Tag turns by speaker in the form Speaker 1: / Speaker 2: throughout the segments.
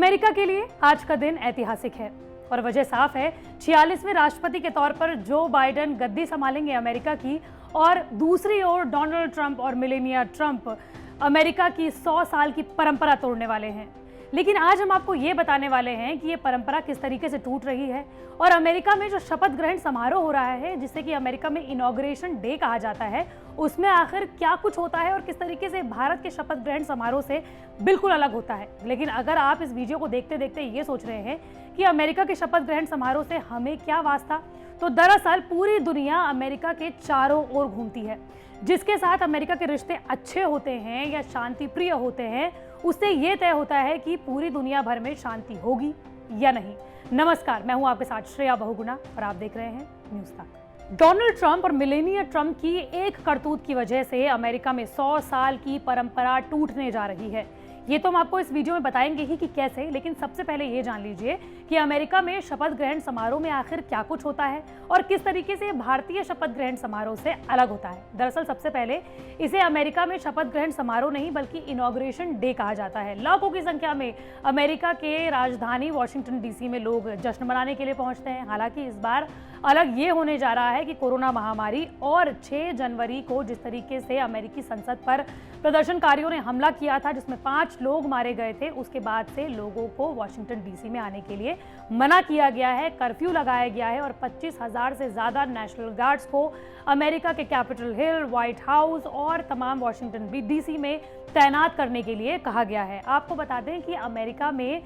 Speaker 1: America के लिए आज का दिन ऐतिहासिक है और वजह साफ है। 46वें राष्ट्रपति के तौर पर जो बाइडेन गद्दी संभालेंगे अमेरिका की, और दूसरी ओर डोनाल्ड ट्रंप और मेलानिया ट्रंप अमेरिका की 100 साल की परंपरा तोड़ने वाले हैं। लेकिन आज हम आपको ये बताने वाले हैं कि ये परंपरा किस तरीके से टूट रही है और अमेरिका में जो शपथ ग्रहण समारोह हो रहा है, जिसे कि अमेरिका में इनॉग्रेशन डे कहा जाता है, उसमें आखिर क्या कुछ होता है और किस तरीके से भारत के शपथ ग्रहण समारोह से बिल्कुल अलग होता है। लेकिन अगर आप इस वीडियो को देखते देखते ये सोच रहे हैं कि अमेरिका के शपथ ग्रहण समारोह से हमें क्या वास्ता, तो दरअसल पूरी दुनिया अमेरिका के चारों ओर घूमती है। जिसके साथ अमेरिका के रिश्ते अच्छे होते हैं या शांति प्रिय होते हैं, उससे ये तय होता है कि पूरी दुनिया भर में शांति होगी या नहीं। नमस्कार, मैं हूं आपके साथ श्रेया बहुगुणा और आप देख रहे हैं न्यूज़ तक। डोनाल्ड ट्रंप और मेलानिया ट्रंप की एक करतूत की वजह से अमेरिका में 100 साल की परंपरा टूटने जा रही है। ये तो हम आपको इस वीडियो में बताएंगे ही कि कैसे, लेकिन सबसे पहले ये जान लीजिए कि अमेरिका में शपथ ग्रहण समारोह में आखिर क्या कुछ होता है और किस तरीके से भारतीय शपथ ग्रहण समारोह से अलग होता है। दरअसल सबसे पहले इसे अमेरिका में शपथ ग्रहण समारोह नहीं बल्कि इनॉग्रेशन डे कहा जाता है। लाखों की संख्या में अमेरिका के राजधानी वॉशिंगटन डीसी में लोग जश्न मनाने के लिए पहुंचते हैं। हालांकि इस बार अलग ये होने जा रहा है कि कोरोना महामारी और 6 जनवरी को जिस तरीके से अमेरिकी संसद पर प्रदर्शनकारियों ने हमला किया था, जिसमें 5 लोग मारे गए थे, उसके बाद से लोगों को वॉशिंगटन डीसी में आने के लिए मना किया गया है, कर्फ्यू लगाया गया है और 25,000 से ज़्यादा नेशनल गार्ड्स को अमेरिका के कैपिटल हिल, व्हाइट हाउस और तमाम वॉशिंगटन डीसी में तैनात करने के लिए कहा गया है। आपको बता दें कि अमेरिका में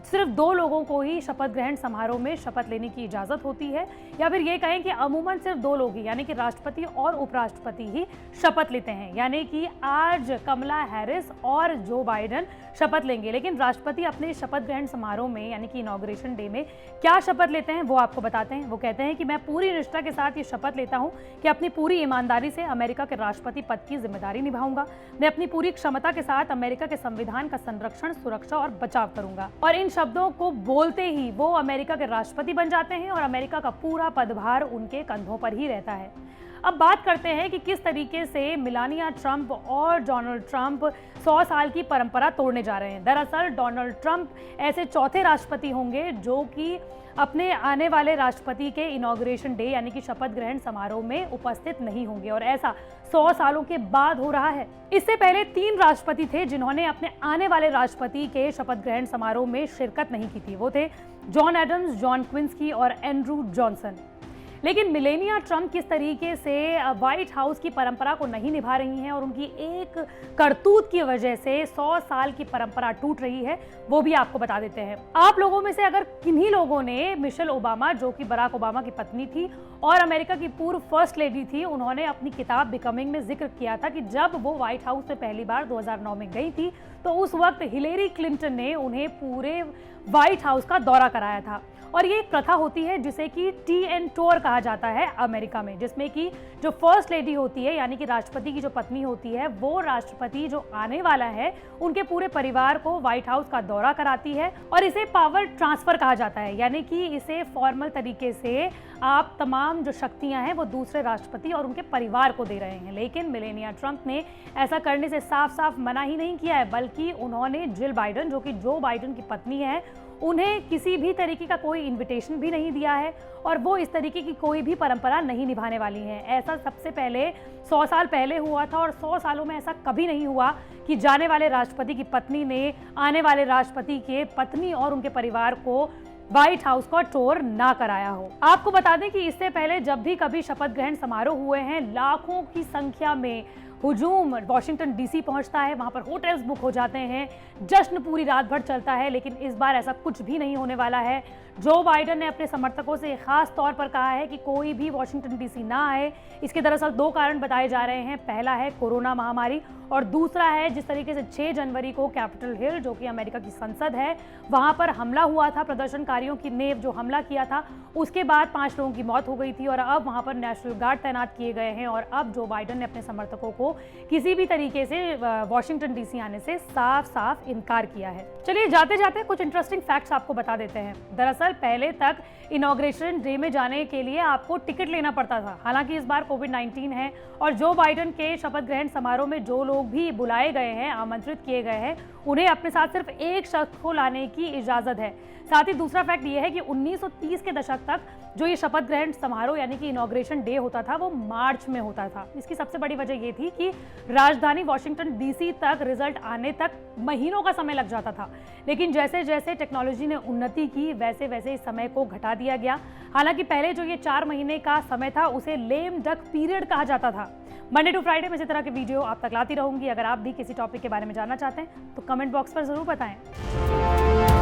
Speaker 1: सिर्फ 2 लोगों को ही शपथ ग्रहण समारोह में शपथ लेने की इजाज़त होती है, या फिर ये कहें कि अमूमन सिर्फ 2 लोग ही, यानी कि राष्ट्रपति और उपराष्ट्रपति ही शपथ लेते हैं। यानी कि आज कमला हैरिस और जो बाइडेन शपथ लेंगे, लेकिन राष्ट्रपति अपने शपथ ग्रहण समारोह में यानी कि इनॉग्रेशन डे में क्या शपथ लेते हैं वो आपको बताते हैं। वो कहते हैं कि मैं पूरी निष्ठा के साथ ये शपथ लेता हूँ कि अपनी पूरी ईमानदारी से अमेरिका के राष्ट्रपति पद की जिम्मेदारी निभाऊंगा। मैं अपनी पूरी क्षमता के साथ अमेरिका के संविधान का संरक्षण, सुरक्षा और बचाव करूंगा। और इन शब्दों को बोलते ही वो अमेरिका के राष्ट्रपति बन जाते हैं और अमेरिका का पूरा पदभार उनके कंधों पर ही रहता है। अब बात करते हैं कि किस तरीके से मेलानिया ट्रंप और डोनाल्ड ट्रंप 100 साल की परंपरा तोड़ने जा रहे हैं। दरअसल डोनाल्ड ट्रंप ऐसे चौथे राष्ट्रपति होंगे जो कि अपने आने वाले राष्ट्रपति के इनॉग्रेशन डे यानी कि शपथ ग्रहण समारोह में उपस्थित नहीं होंगे, और ऐसा 100 सालों के बाद हो रहा है। इससे पहले 3 राष्ट्रपति थे जिन्होंने अपने आने वाले राष्ट्रपति के शपथ ग्रहण समारोह में शिरकत नहीं की थी। वो थे जॉन एडम्स, जॉन क्विंसी और एंड्रू जॉनसन। लेकिन मेलानिया ट्रंप किस तरीके से व्हाइट हाउस की परंपरा को नहीं निभा रही हैं और उनकी एक करतूत की वजह से 100 साल की परंपरा टूट रही है, वो भी आपको बता देते हैं। आप लोगों में से अगर किन्हीं लोगों ने मिशेल ओबामा, जो कि बराक ओबामा की पत्नी थी और अमेरिका की पूर्व फर्स्ट लेडी थी, उन्होंने अपनी किताब बिकमिंग में जिक्र किया था कि जब वो व्हाइट हाउस में पहली बार 2009 में गई थी तो उस वक्त हिलेरी क्लिंटन ने उन्हें पूरे व्हाइट हाउस का दौरा कराया था। और ये एक प्रथा होती है जिसे कि टी.एन. टूर कहा जाता है अमेरिका में, जिसमें कि जो फर्स्ट लेडी होती है यानी कि राष्ट्रपति की जो पत्नी होती है, वो राष्ट्रपति जो आने वाला है उनके पूरे परिवार को व्हाइट हाउस का दौरा कराती है। और इसे पावर ट्रांसफर कहा जाता है, यानी कि इसे फॉर्मल तरीके से आप तमाम जो शक्तियां हैं वो दूसरे राष्ट्रपति और उनके परिवार को दे रहे हैं। लेकिन मेलानिया ट्रंप ने ऐसा करने से साफ साफ मना ही नहीं किया है, बल्कि उन्होंने जिल बाइडेन, जो कि जो बाइडेन की पत्नी है, उन्हें किसी भी तरीके का कोई इनविटेशन भी नहीं दिया है और वो इस तरीके की कोई भी परंपरा नहीं निभाने वाली हैं। ऐसा सबसे पहले 100 साल पहले हुआ था और 100 सालों में ऐसा कभी नहीं हुआ कि जाने वाले राष्ट्रपति की पत्नी ने आने वाले राष्ट्रपति के पत्नी और उनके परिवार को व्हाइट हाउस का टूर ना कराया हो। आपको बता दें कि इससे पहले जब भी कभी शपथ ग्रहण समारोह हुए हैं, लाखों की संख्या में हुजूम वॉशिंगटन डीसी पहुंचता है, वहां पर होटल्स बुक हो जाते हैं, जश्न पूरी रात भर चलता है। लेकिन इस बार ऐसा कुछ भी नहीं होने वाला है। जो बाइडेन ने अपने समर्थकों से खास तौर पर कहा है कि कोई भी वॉशिंगटन डीसी ना आए। इसके दरअसल 2 कारण बताए जा रहे हैं। पहला है कोरोना महामारी और दूसरा है जिस तरीके से 6 जनवरी को कैपिटल हिल, जो कि अमेरिका की संसद है, वहां पर हमला हुआ था। प्रदर्शनकारियों की ने जो हमला किया था उसके बाद 5 लोगों की मौत हो गई थी और अब वहां पर नेशनल गार्ड तैनात किए गए हैं। और अब जो बाइडेन ने अपने समर्थकों को को किसी भी तरीके से वॉशिंगटन डीसी आने से साफ साफ इनकार किया है। चलिए जाते जाते कुछ इंटरेस्टिंग फैक्ट्स आपको बता देते हैं। दरअसल पहले तक इनॉग्रेशन डे में जाने के लिए आपको टिकट लेना पड़ता था। हालांकि इस बार कोविड-19 है और जो बाइडेन के शपथ ग्रहण समारोह में जो लोग भी बुलाए गए हैं, आमंत्रित किए गए हैं, उन्हें अपने साथ सिर्फ एक शख्स को लाने की इजाजत है। साथ ही दूसरा फैक्ट ये है कि 1930 के दशक तक जो ये शपथ ग्रहण समारोह यानी कि इनॉग्रेशन डे होता था वो मार्च में होता था। इसकी सबसे बड़ी वजह ये थी कि राजधानी वॉशिंगटन डीसी तक रिजल्ट आने तक महीनों का समय लग जाता था। लेकिन जैसे जैसे टेक्नोलॉजी ने उन्नति की वैसे वैसे इस समय को घटा दिया गया। हालांकि पहले जो ये 4 महीने का समय था उसे लेम डक पीरियड कहा जाता था। मंडे टू फ्राइडे में इसी तरह के वीडियो आप तक लाती रहूंगी। अगर आप भी किसी टॉपिक के बारे में जानना चाहते हैं तो कमेंट बॉक्स पर जरूर बताएं।